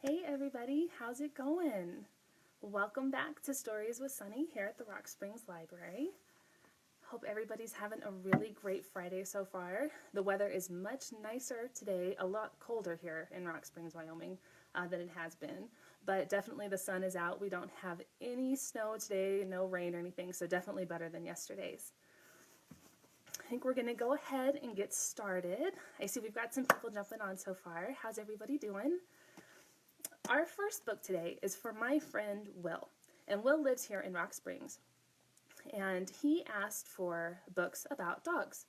Hey everybody, how's it going? Welcome back to Stories with Sunny here at the Rock Springs Library. Hope everybody's having a really great Friday so far. The weather is much nicer today, a lot colder here in Rock Springs, Wyoming than it has been. But definitely the sun is out. We don't have any snow today, no rain or anything, so definitely better than yesterday's. I think we're going to go ahead and get started. I see we've got some people jumping on so far. How's everybody doing? Our first book today is for my friend Will, and Will lives here in Rock Springs, and he asked for books about dogs.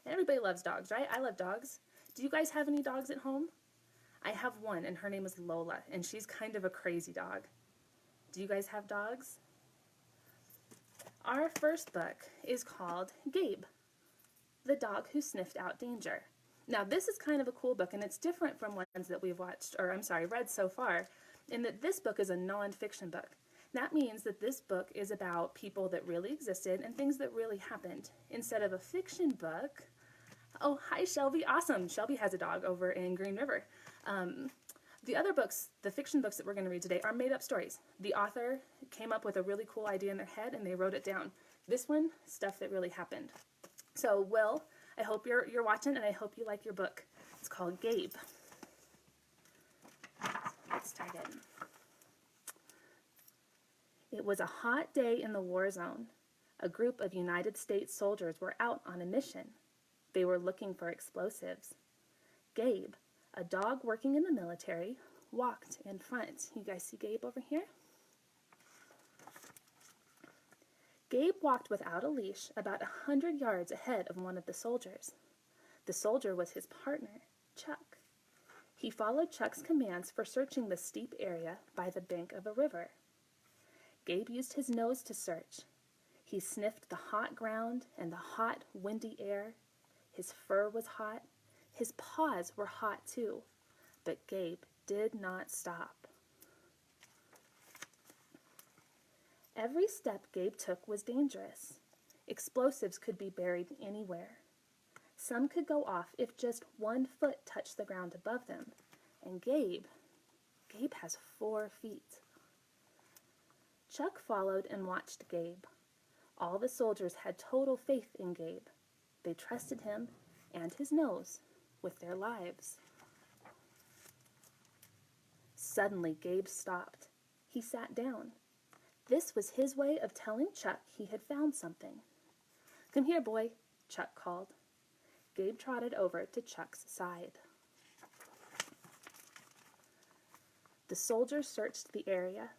And everybody loves dogs, right? I love dogs. Do you guys have any dogs at home? I have one, and her name is Lola, and she's kind of a crazy dog. Do you guys have dogs? Our first book is called Gabe, the Dog Who Sniffed Out Danger. Now, this is kind of a cool book, and it's different from ones that we've read so far, in that this book is a non-fiction book. That means that this book is about people that really existed and things that really happened. Instead of a fiction book, oh, hi, Shelby, awesome. Shelby has a dog over in Green River. The other books, the fiction books that we're going to read today, are made-up stories. The author came up with a really cool idea in their head, and they wrote it down. This one, stuff that really happened. So, Will, I hope you're watching, and I hope you like your book. It's called Gabe. Let's start in. It was a hot day in the war zone. A group of United States soldiers were out on a mission. They were looking for explosives. Gabe, a dog working in the military, walked in front. You guys see Gabe over here? Gabe walked without a leash about 100 yards ahead of one of the soldiers. The soldier was his partner, Chuck. He followed Chuck's commands for searching the steep area by the bank of a river. Gabe used his nose to search. He sniffed the hot ground and the hot, windy air. His fur was hot. His paws were hot too. But Gabe did not stop. Every step Gabe took was dangerous. Explosives could be buried anywhere. Some could go off if just 1 foot touched the ground above them. And Gabe has 4 feet. Chuck followed and watched Gabe. All the soldiers had total faith in Gabe. They trusted him and his nose with their lives. Suddenly, Gabe stopped. He sat down. This was his way of telling Chuck he had found something. "Come here, boy," Chuck called. Gabe trotted over to Chuck's side. The soldiers searched the area.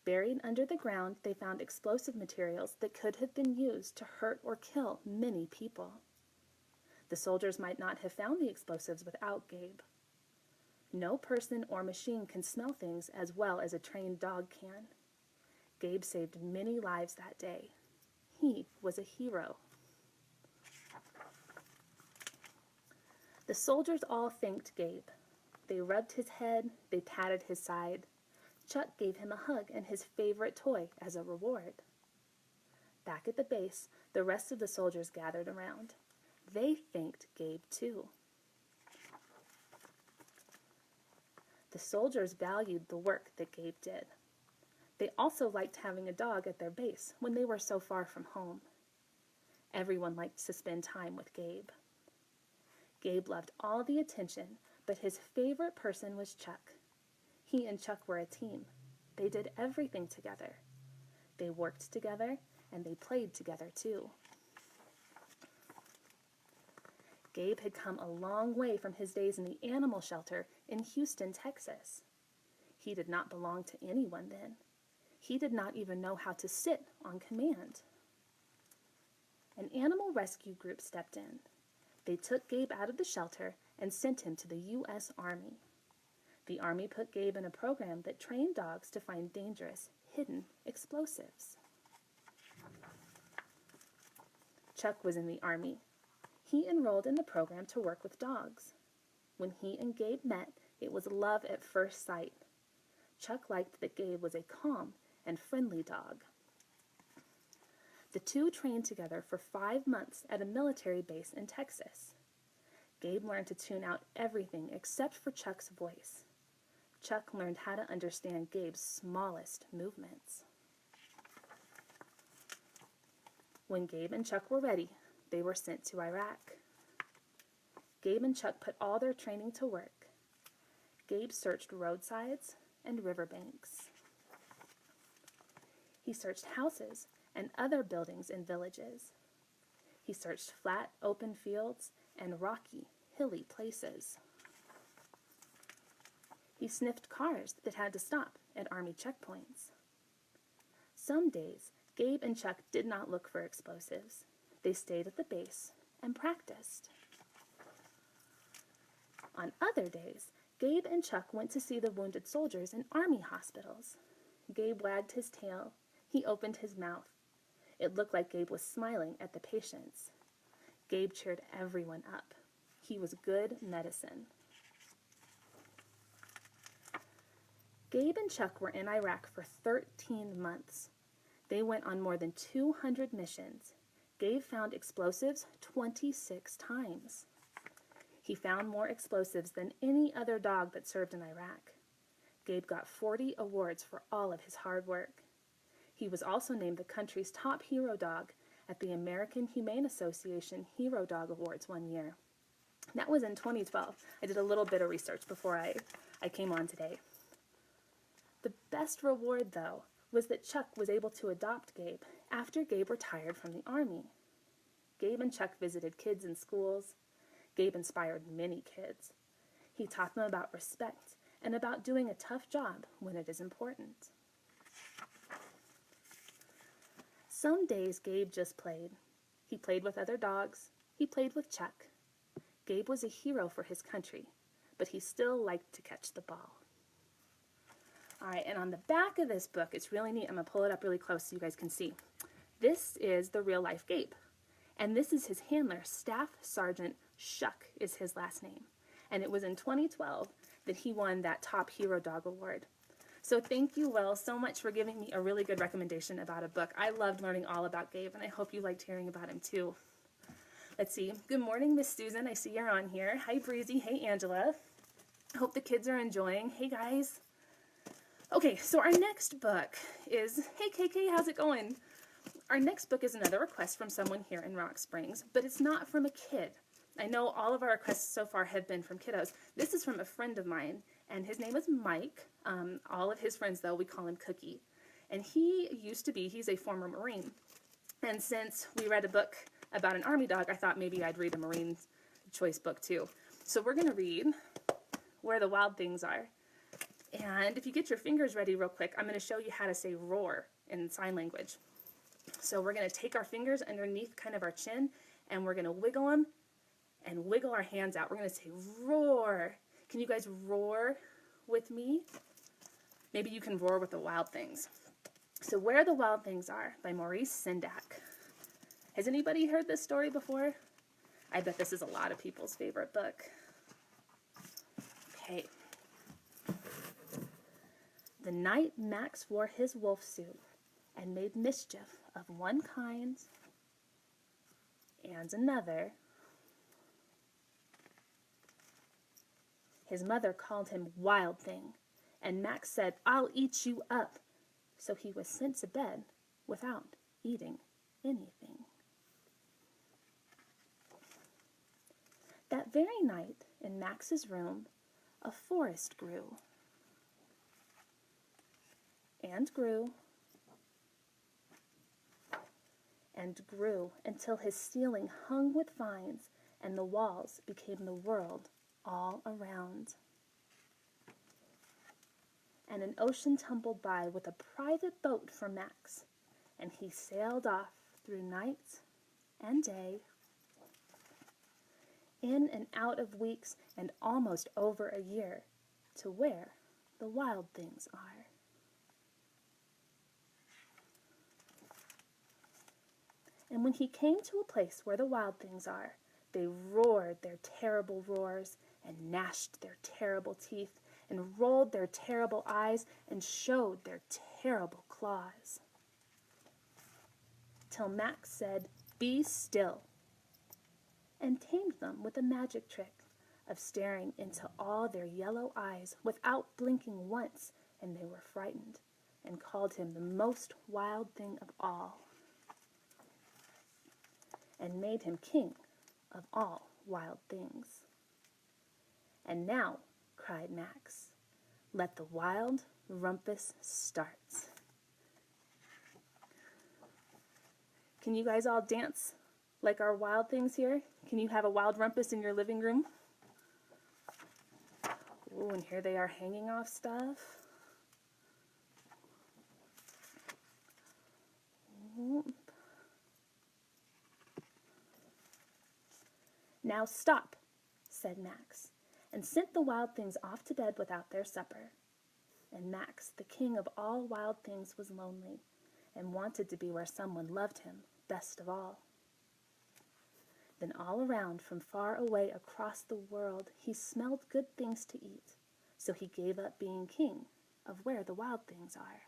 Buried under the ground, they found explosive materials that could have been used to hurt or kill many people. The soldiers might not have found the explosives without Gabe. No person or machine can smell things as well as a trained dog can. Gabe saved many lives that day. He was a hero. The soldiers all thanked Gabe. They rubbed his head, they patted his side. Chuck gave him a hug and his favorite toy as a reward. Back at the base, the rest of the soldiers gathered around. They thanked Gabe too. The soldiers valued the work that Gabe did. They also liked having a dog at their base when they were so far from home. Everyone liked to spend time with Gabe. Gabe loved all the attention, but his favorite person was Chuck. He and Chuck were a team. They did everything together. They worked together, and they played together too. Gabe had come a long way from his days in the animal shelter in Houston, Texas. He did not belong to anyone then. He did not even know how to sit on command. An animal rescue group stepped in. They took Gabe out of the shelter and sent him to the U.S. Army. The Army put Gabe in a program that trained dogs to find dangerous, hidden explosives. Chuck was in the Army. He enrolled in the program to work with dogs. When he and Gabe met, it was love at first sight. Chuck liked that Gabe was a calm and friendly dog. The two trained together for 5 months at a military base in Texas. Gabe learned to tune out everything except for Chuck's voice. Chuck learned how to understand Gabe's smallest movements. When Gabe and Chuck were ready, they were sent to Iraq. Gabe and Chuck put all their training to work. Gabe searched roadsides and riverbanks. He searched houses and other buildings in villages. He searched flat, open fields and rocky, hilly places. He sniffed cars that had to stop at army checkpoints. Some days, Gabe and Chuck did not look for explosives. They stayed at the base and practiced. On other days, Gabe and Chuck went to see the wounded soldiers in army hospitals. Gabe wagged his tail. He opened his mouth. It looked like Gabe was smiling at the patients. Gabe cheered everyone up. He was good medicine. Gabe and Chuck were in Iraq for 13 months. They went on more than 200 missions. Gabe found explosives 26 times. He found more explosives than any other dog that served in Iraq. Gabe got 40 awards for all of his hard work. He was also named the country's top hero dog at the American Humane Association Hero Dog Awards one year. That was in 2012. I did a little bit of research before I came on today. The best reward, though, was that Chuck was able to adopt Gabe after Gabe retired from the Army. Gabe and Chuck visited kids in schools. Gabe inspired many kids. He taught them about respect and about doing a tough job when it is important. Some days Gabe just played. He played with other dogs. He played with Chuck. Gabe was a hero for his country, but he still liked to catch the ball. All right, and on the back of this book, it's really neat. I'm going to pull it up really close so you guys can see. This is the real-life Gabe, and this is his handler, Staff Sergeant Shuck is his last name. And it was in 2012 that he won that Top Hero Dog Award. So thank you, Will, so much for giving me a really good recommendation about a book. I loved learning all about Gabe, and I hope you liked hearing about him too. Let's see. Good morning, Miss Susan. I see you're on here. Hi, Breezy. Hey, Angela. Hope the kids are enjoying. Hey, guys. Okay, so our next book is, hey KK, how's it going? Our next book is another request from someone here in Rock Springs, but it's not from a kid. I know all of our requests so far have been from kiddos. This is from a friend of mine, and his name is Mike. All of his friends, though, we call him Cookie. And he's a former Marine. And since we read a book about an Army dog, I thought maybe I'd read a Marine choice book too. So we're going to read Where the Wild Things Are. And if you get your fingers ready real quick, I'm going to show you how to say roar in sign language. So we're going to take our fingers underneath kind of our chin, and we're going to wiggle them and wiggle our hands out. We're going to say roar. Can you guys roar with me? Maybe you can roar with the wild things. So Where the Wild Things Are by Maurice Sendak. Has anybody heard this story before? I bet this is a lot of people's favorite book. Okay. The night Max wore his wolf suit and made mischief of one kind and another, his mother called him Wild Thing, and Max said, "I'll eat you up." So he was sent to bed without eating anything. That very night, in Max's room, a forest grew. And grew, and grew until his ceiling hung with vines and the walls became the world all around. And an ocean tumbled by with a private boat for Max, and he sailed off through night and day, in and out of weeks and almost over a year, to where the wild things are. And when he came to a place where the wild things are, they roared their terrible roars and gnashed their terrible teeth and rolled their terrible eyes and showed their terrible claws. Till Max said, "Be still," and tamed them with a magic trick of staring into all their yellow eyes without blinking once, and they were frightened and called him the most wild thing of all, and made him king of all wild things. "And now," cried Max, "let the wild rumpus start." Can you guys all dance like our wild things here? Can you have a wild rumpus in your living room? Oh, and here they are hanging off stuff. "Now stop," said Max, and sent the wild things off to bed without their supper. And Max, the king of all wild things, was lonely and wanted to be where someone loved him best of all. Then all around, from far away across the world, he smelled good things to eat, so he gave up being king of where the wild things are.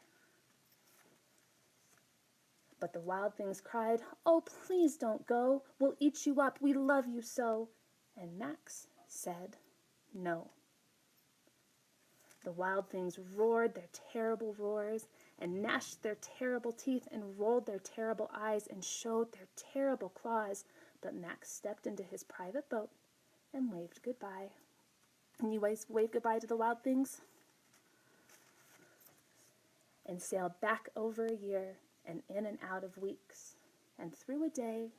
But the wild things cried, "Oh, please don't go. We'll eat you up. We love you so." And Max said, "No." The wild things roared their terrible roars and gnashed their terrible teeth and rolled their terrible eyes and showed their terrible claws. But Max stepped into his private boat and waved goodbye. And you guys wave goodbye to the wild things? And sailed back over a year and in and out of weeks and through a day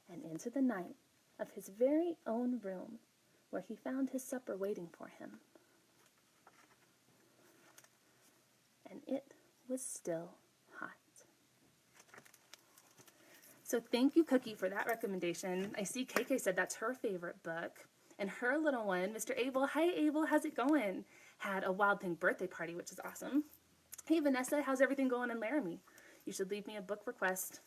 and into the night of his very own room, where he found his supper waiting for him. And it was still hot. So thank you, Cookie, for that recommendation. I see KK said that's her favorite book. And her little one, Mr. Abel, hi Abel, how's it going? Had a Wild Thing birthday party, which is awesome. Hey Vanessa, how's everything going in Laramie? You should leave me a book request.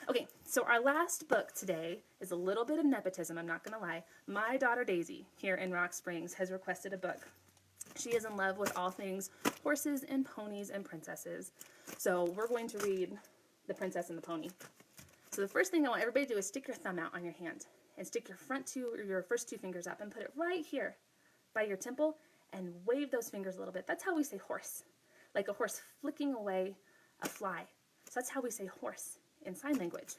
Okay, so our last book today is a little bit of nepotism, I'm not going to lie. My daughter Daisy here in Rock Springs has requested a book. She is in love with all things horses and ponies and princesses. So we're going to read The Princess and the Pony. So the first thing I want everybody to do is stick your thumb out on your hand and stick your first two fingers up and put it right here by your temple and wave those fingers a little bit. That's how we say horse, like a horse flicking away a fly. So that's how we say horse in sign language.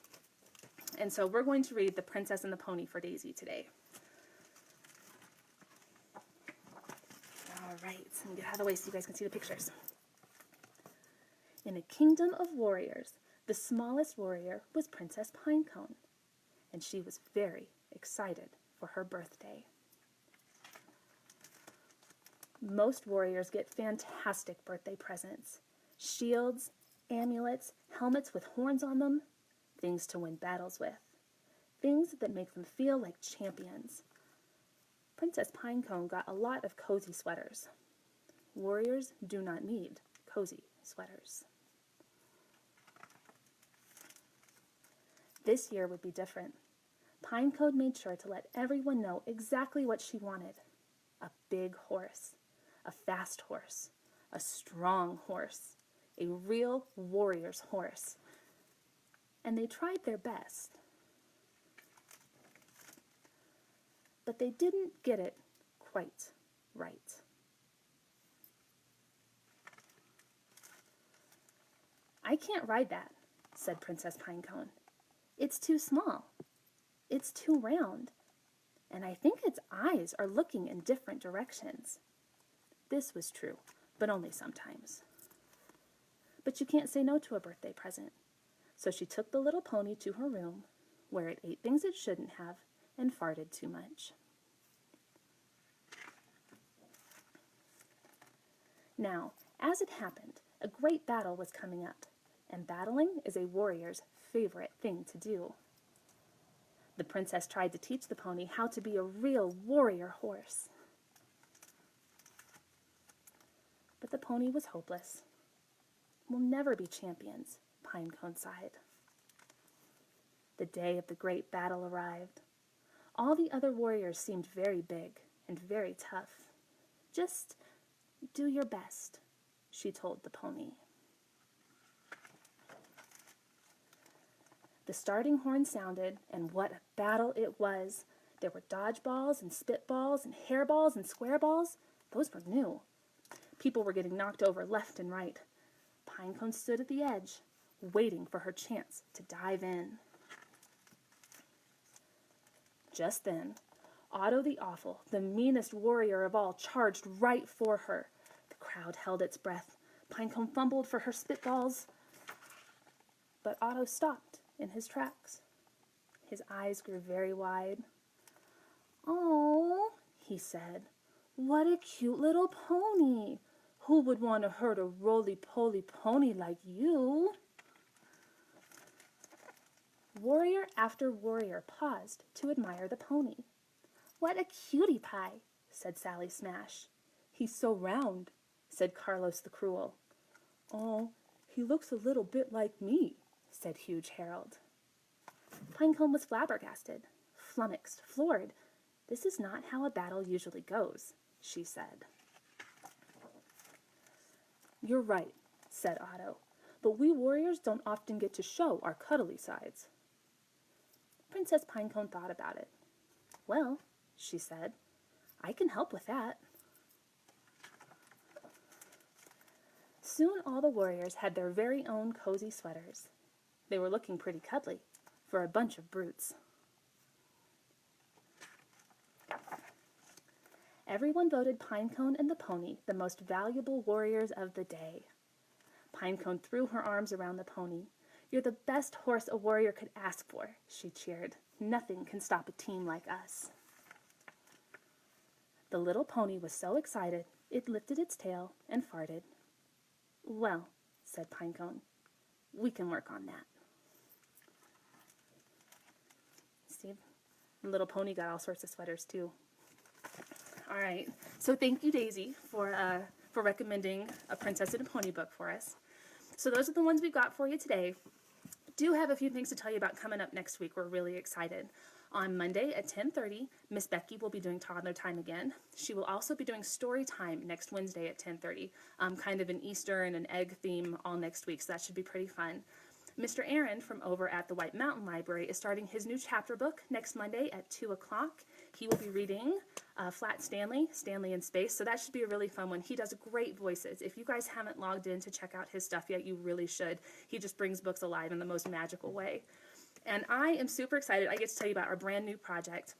And so we're going to read The Princess and the Pony for Daisy today. All right, let me get out of the way so you guys can see the pictures. In a kingdom of warriors, the smallest warrior was Princess Pinecone, and she was very excited for her birthday. Most warriors get fantastic birthday presents: shields, amulets, helmets with horns on them, things to win battles with, things that make them feel like champions. Princess Pinecone got a lot of cozy sweaters. Warriors do not need cozy sweaters. This year would be different. Pinecone made sure to let everyone know exactly what she wanted: a big horse, a fast horse, a strong horse, a real warrior's horse. And they tried their best. But they didn't get it quite right. "I can't ride that," said Princess Pinecone. "It's too small. It's too round. And I think its eyes are looking in different directions." This was true, but only sometimes. But you can't say no to a birthday present. So she took the little pony to her room, where it ate things it shouldn't have and farted too much. Now, as it happened, a great battle was coming up, and battling is a warrior's favorite thing to do. The princess tried to teach the pony how to be a real warrior horse. But the pony was hopeless. "We'll never be champions," Pinecone sighed. The day of the great battle arrived. All the other warriors seemed very big and very tough. "Just do your best," she told the pony. The starting horn sounded, and what a battle it was. There were dodgeballs and spitballs and hairballs and square balls. Those were new. People were getting knocked over left and right. Pinecone stood at the edge, waiting for her chance to dive in. Just then, Otto the Awful, the meanest warrior of all, charged right for her. The crowd held its breath. Pinecone fumbled for her spitballs, but Otto stopped in his tracks. His eyes grew very wide. "Oh," he said, "what a cute little pony. Who would want to hurt a roly-poly pony like you?" Warrior after warrior paused to admire the pony. "What a cutie pie," said Sally Smash. "He's so round," said Carlos the Cruel. "Oh, he looks a little bit like me," said Huge Harold. Pinecone was flabbergasted, flummoxed, floored. "This is not how a battle usually goes," she said. "You're right," said Otto, "but we warriors don't often get to show our cuddly sides." Princess Pinecone thought about it. "Well," she said, "I can help with that." Soon all the warriors had their very own cozy sweaters. They were looking pretty cuddly for a bunch of brutes. Everyone voted Pinecone and the pony the most valuable warriors of the day. Pinecone threw her arms around the pony. "You're the best horse a warrior could ask for," she cheered. "Nothing can stop a team like us." The little pony was so excited, it lifted its tail and farted. "Well," said Pinecone, "we can work on that." See, the little pony got all sorts of sweaters too. All right, so thank you, Daisy, for recommending a Princess and a Pony book for us. So those are the ones we've got for you today. Do have a few things to tell you about coming up next week. We're really excited. On Monday at 10:30, Miss Becky will be doing Toddler Time again. She will also be doing Story Time next Wednesday at 10:30, kind of an Easter and an egg theme all next week, so that should be pretty fun. Mr. Aaron from over at the White Mountain Library is starting his new chapter book next Monday at 2 o'clock. He will be reading Flat Stanley, Stanley in Space, so that should be a really fun one. He does great voices. If you guys haven't logged in to check out his stuff yet, you really should. He just brings books alive in the most magical way. And I am super excited. I get to tell you about our brand new project.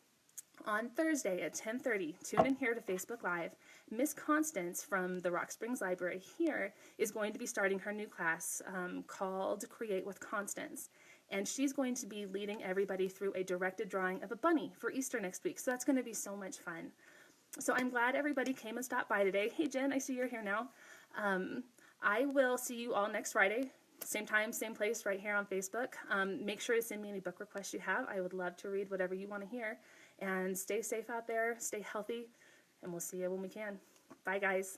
On Thursday at 10:30, tune in here to Facebook Live. Miss Constance from the Rock Springs Library here is going to be starting her new class called Create with Constance. And she's going to be leading everybody through a directed drawing of a bunny for Easter next week. So that's going to be so much fun. So I'm glad everybody came and stopped by today. Hey, Jen, I see you're here now. I will see you all next Friday. Same time, same place, right here on Facebook. Make sure to send me any book requests you have. I would love to read whatever you want to hear. And stay safe out there, stay healthy, and we'll see you when we can. Bye, guys.